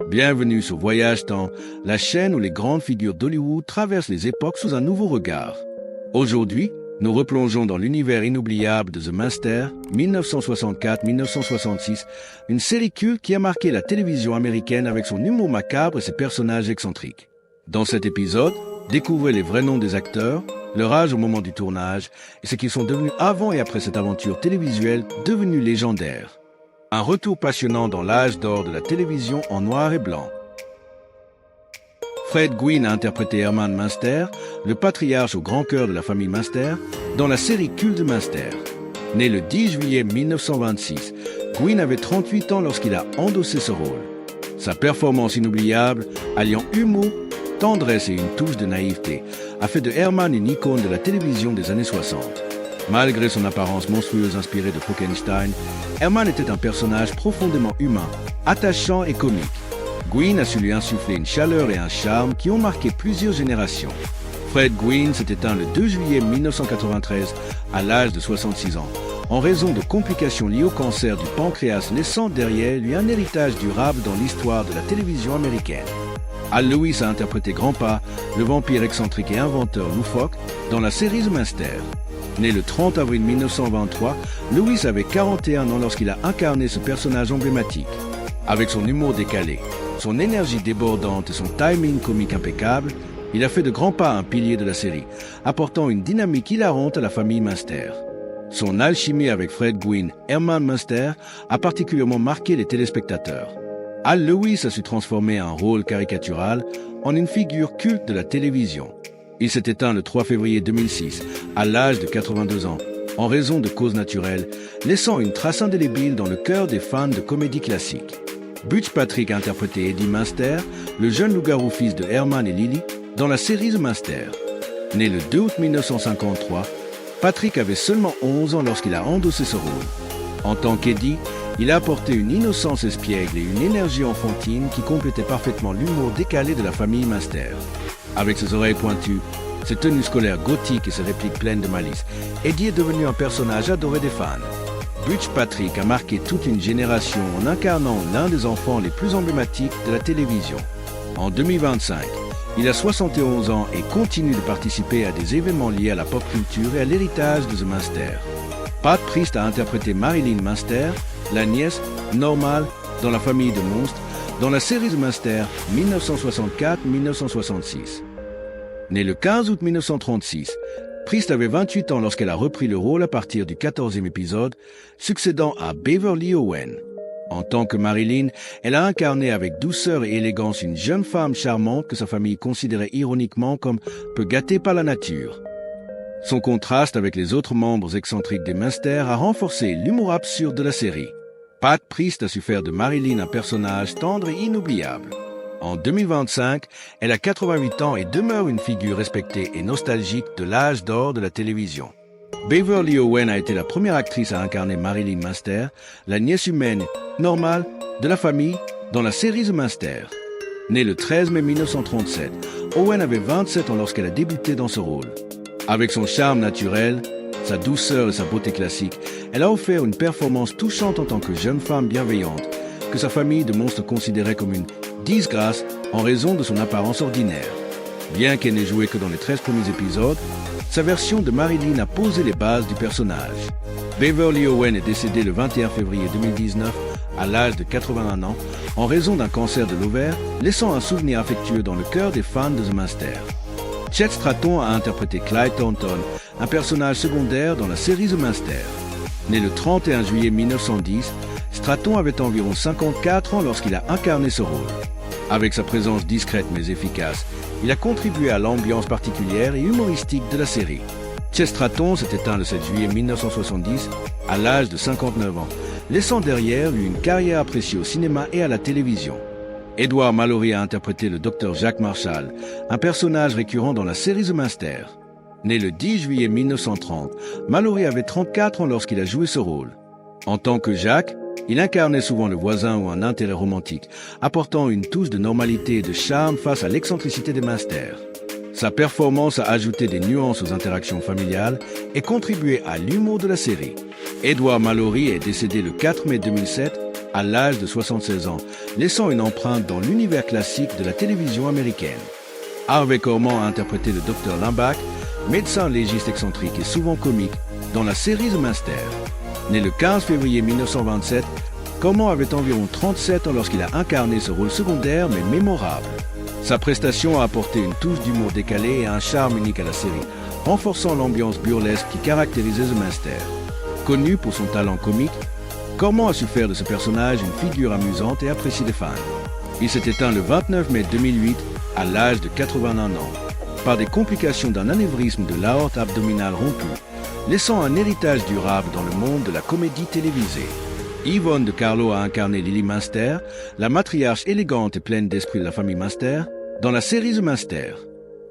Bienvenue sur Voyage Temps, la chaîne où les grandes figures d'Hollywood traversent les époques sous un nouveau regard. Aujourd'hui, nous replongeons dans l'univers inoubliable de The Master, 1964-1966, une série culte qui a marqué la télévision américaine avec son humour macabre et ses personnages excentriques. Dans cet épisode, découvrez les vrais noms des acteurs, leur âge au moment du tournage et ce qu'ils sont devenus avant et après cette aventure télévisuelle devenue légendaire. Un retour passionnant dans l'âge d'or de la télévision en noir et blanc. Fred Gwynne a interprété Herman Munster, le patriarche au grand cœur de la famille Munster, dans la série culte de Munster. Né le 10 juillet 1926, Gwynne avait 38 ans lorsqu'il a endossé ce rôle. Sa performance inoubliable, alliant humour, tendresse et une touche de naïveté, a fait de Herman une icône de la télévision des années 60. Malgré son apparence monstrueuse inspirée de Frankenstein, Herman était un personnage profondément humain, attachant et comique. Gwynne a su lui insuffler une chaleur et un charme qui ont marqué plusieurs générations. Fred Gwynne s'est éteint le 2 juillet 1993 à l'âge de 66 ans, en raison de complications liées au cancer du pancréas, laissant derrière lui un héritage durable dans l'histoire de la télévision américaine. Al Lewis a interprété Grandpa, le vampire excentrique et inventeur loufoque, dans la série The Master. Né le 30 avril 1923, Lewis avait 41 ans lorsqu'il a incarné ce personnage emblématique. Avec son humour décalé, son énergie débordante et son timing comique impeccable, il a fait de Grandpa un pilier de la série, apportant une dynamique hilarante à la famille Munster. Son alchimie avec Fred Gwynne, Herman Munster, a particulièrement marqué les téléspectateurs. Al Lewis a su transformer un rôle caricatural en une figure culte de la télévision. Il s'est éteint le 3 février 2006, à l'âge de 82 ans, en raison de causes naturelles, laissant une trace indélébile dans le cœur des fans de comédie classique. Butch Patrick a interprété Eddie Munster, le jeune loup-garou fils de Herman et Lily, dans la série The Master. Né le 2 août 1953, Patrick avait seulement 11 ans lorsqu'il a endossé ce rôle. En tant qu'Eddie, il a apporté une innocence espiègle et une énergie enfantine qui complétait parfaitement l'humour décalé de la famille Munster. Avec ses oreilles pointues, ses tenues scolaires gothiques et ses répliques pleines de malice, Eddie est devenu un personnage adoré des fans. Butch Patrick a marqué toute une génération en incarnant l'un des enfants les plus emblématiques de la télévision. En 2025, il a 71 ans et continue de participer à des événements liés à la pop culture et à l'héritage de The Master. Pat Priest a interprété Marilyn Munster, la nièce normale dans la famille de monstres, dans la série The Master 1964-1966. Née le 15 août 1936, Priest avait 28 ans lorsqu'elle a repris le rôle à partir du 14e épisode, succédant à Beverly Owen. En tant que Marilyn, elle a incarné avec douceur et élégance une jeune femme charmante que sa famille considérait ironiquement comme peu gâtée par la nature. Son contraste avec les autres membres excentriques des Munster a renforcé l'humour absurde de la série. Pat Priest a su faire de Marilyn un personnage tendre et inoubliable. En 2025, elle a 88 ans et demeure une figure respectée et nostalgique de l'âge d'or de la télévision. Beverly Owen a été la première actrice à incarner Marilyn Munster, la nièce humaine normale de la famille dans la série The Master. Née le 13 mai 1937, Owen avait 27 ans lorsqu'elle a débuté dans ce rôle. Avec son charme naturel, sa douceur et sa beauté classique, elle a offert une performance touchante en tant que jeune femme bienveillante, que sa famille de monstres considérait comme une disgrâce en raison de son apparence ordinaire. Bien qu'elle n'ait joué que dans les 13 premiers épisodes, sa version de Marilyn a posé les bases du personnage. Beverly Owen est décédée le 21 février 2019 à l'âge de 81 ans en raison d'un cancer de l'ovaire, laissant un souvenir affectueux dans le cœur des fans de The Master. Chet Stratton a interprété Clyde Thornton, un personnage secondaire dans la série The Master. Né le 31 juillet 1910, Stratton avait environ 54 ans lorsqu'il a incarné ce rôle. Avec sa présence discrète mais efficace, il a contribué à l'ambiance particulière et humoristique de la série. Chet Stratton s'est éteint le 7 juillet 1970 à l'âge de 59 ans, laissant derrière lui une carrière appréciée au cinéma et à la télévision. Edward Mallory a interprété le Dr Jacques Marshall, un personnage récurrent dans la série The Master. Né le 10 juillet 1930, Mallory avait 34 ans lorsqu'il a joué ce rôle. En tant que Jacques, il incarnait souvent le voisin ou un intérêt romantique, apportant une touche de normalité et de charme face à l'excentricité des Munster. Sa performance a ajouté des nuances aux interactions familiales et contribué à l'humour de la série. Edward Mallory est décédé le 4 mai 2007 à l'âge de 76 ans, laissant une empreinte dans l'univers classique de la télévision américaine. Harvey Korman a interprété le Dr Limbach, médecin légiste excentrique et souvent comique, dans la série The Master. Né le 15 février 1927, Korman avait environ 37 ans lorsqu'il a incarné ce rôle secondaire mais mémorable. Sa prestation a apporté une touche d'humour décalé et un charme unique à la série, renforçant l'ambiance burlesque qui caractérisait The Master. Connu pour son talent comique, Korman a su faire de ce personnage une figure amusante et appréciée des fans. Il s'est éteint le 29 mai 2008 à l'âge de 81 ans, par des complications d'un anévrisme de l'aorte abdominale rompue, laissant un héritage durable dans le monde de la comédie télévisée. Yvonne de Carlo a incarné Lily Munster, la matriarche élégante et pleine d'esprit de la famille Munster, dans la série The Master.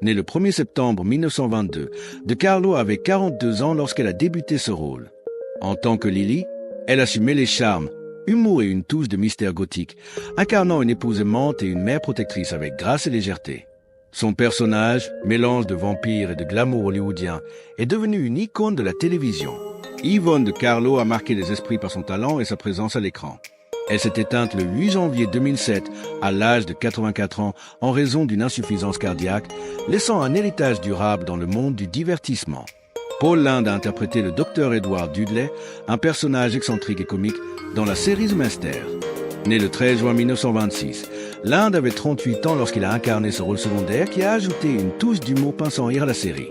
Née le 1er septembre 1922, de Carlo avait 42 ans lorsqu'elle a débuté ce rôle. En tant que Lily, elle a su mêler charme, humour et une touche de mystère gothique, incarnant une épouse aimante et une mère protectrice avec grâce et légèreté. Son personnage, mélange de vampire et de glamour hollywoodien, est devenu une icône de la télévision. Yvonne de Carlo a marqué les esprits par son talent et sa présence à l'écran. Elle s'est éteinte le 8 janvier 2007 à l'âge de 84 ans en raison d'une insuffisance cardiaque, laissant un héritage durable dans le monde du divertissement. Paul Lynde a interprété le Dr Edward Dudley, un personnage excentrique et comique, dans la série The Master. Né le 13 juin 1926, Lynde avait 38 ans lorsqu'il a incarné ce rôle secondaire qui a ajouté une touche d'humour pince sans rire à la série.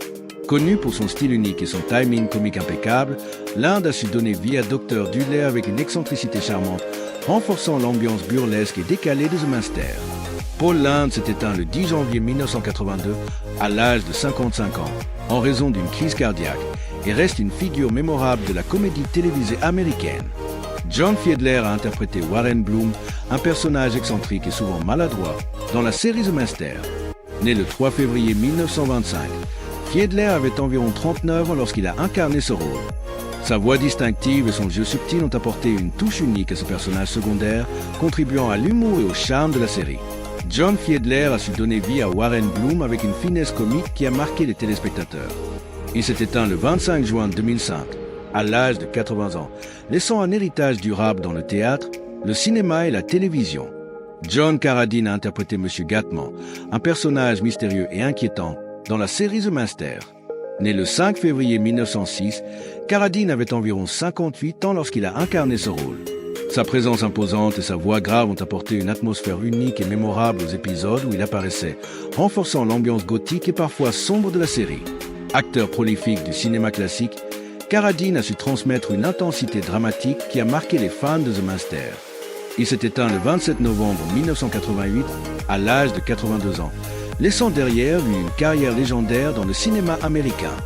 Connu pour son style unique et son timing comique impeccable, Lynde a su donner vie à Dr Dudley avec une excentricité charmante, renforçant l'ambiance burlesque et décalée de The Master. Paul Lynde s'est éteint le 10 janvier 1982 à l'âge de 55 ans, en raison d'une crise cardiaque, et reste une figure mémorable de la comédie télévisée américaine. John Fiedler a interprété Warren Bloom, un personnage excentrique et souvent maladroit, dans la série The Master. Né le 3 février 1925, Fiedler avait environ 39 ans lorsqu'il a incarné ce rôle. Sa voix distinctive et son jeu subtil ont apporté une touche unique à ce personnage secondaire, contribuant à l'humour et au charme de la série. John Fiedler a su donner vie à Warren Bloom avec une finesse comique qui a marqué les téléspectateurs. Il s'est éteint le 25 juin 2005, à l'âge de 80 ans, laissant un héritage durable dans le théâtre, le cinéma et la télévision. John Carradine a interprété M. Gatman, un personnage mystérieux et inquiétant, dans la série The Master. Né le 5 février 1906, Carradine avait environ 58 ans lorsqu'il a incarné ce rôle. Sa présence imposante et sa voix grave ont apporté une atmosphère unique et mémorable aux épisodes où il apparaissait, renforçant l'ambiance gothique et parfois sombre de la série. Acteur prolifique du cinéma classique, Carradine a su transmettre une intensité dramatique qui a marqué les fans de The Master. Il s'est éteint le 27 novembre 1988 à l'âge de 82 ans, laissant derrière lui une carrière légendaire dans le cinéma américain.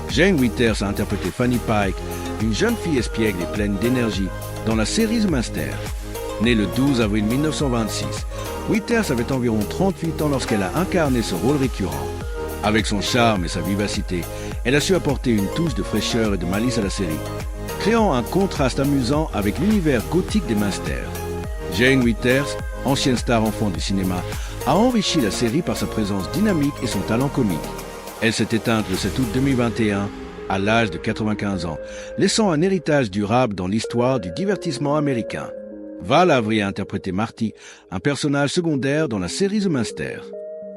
Jane Withers a interprété Fanny Pike, une jeune fille espiègle et pleine d'énergie, dans la série The Master. Née le 12 avril 1926, Withers avait environ 38 ans lorsqu'elle a incarné ce rôle récurrent. Avec son charme et sa vivacité, elle a su apporter une touche de fraîcheur et de malice à la série, créant un contraste amusant avec l'univers gothique des Masters. Jane Withers, ancienne star enfant du cinéma, a enrichi la série par sa présence dynamique et son talent comique. Elle s'est éteinte le 7 août 2021 à l'âge de 95 ans, laissant un héritage durable dans l'histoire du divertissement américain. Val Avery a interprété Marty, un personnage secondaire dans la série The Master.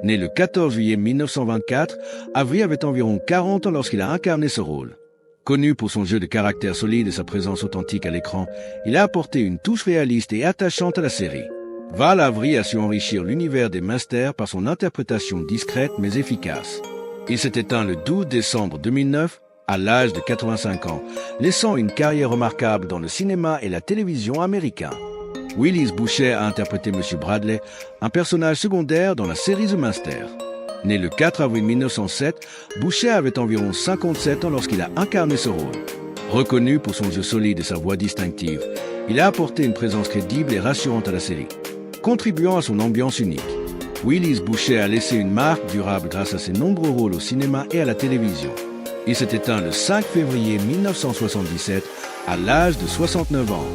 Né le 14 juillet 1924, Avery avait environ 40 ans lorsqu'il a incarné ce rôle. Connu pour son jeu de caractère solide et sa présence authentique à l'écran, il a apporté une touche réaliste et attachante à la série. Val Avery a su enrichir l'univers des Masters par son interprétation discrète mais efficace. Il s'est éteint le 12 décembre 2009 à l'âge de 85 ans, laissant une carrière remarquable dans le cinéma et la télévision américains. Willis Boucher a interprété M. Bradley, un personnage secondaire dans la série The Master. Né le 4 avril 1907, Boucher avait environ 57 ans lorsqu'il a incarné ce rôle. Reconnu pour son jeu solide et sa voix distinctive, il a apporté une présence crédible et rassurante à la série, contribuant à son ambiance unique. Willis Boucher a laissé une marque durable grâce à ses nombreux rôles au cinéma et à la télévision. Il s'est éteint le 5 février 1977 à l'âge de 69 ans.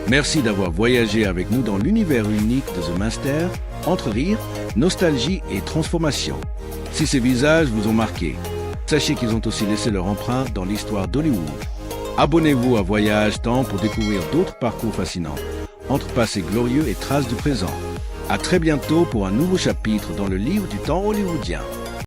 Merci d'avoir voyagé avec nous dans l'univers unique de The Master, entre rire, nostalgie et transformation. Si ces visages vous ont marqué, sachez qu'ils ont aussi laissé leur empreinte dans l'histoire d'Hollywood. Abonnez-vous à Voyage Temps pour découvrir d'autres parcours fascinants, entre passé glorieux et traces du présent. À très bientôt pour un nouveau chapitre dans le livre du temps hollywoodien.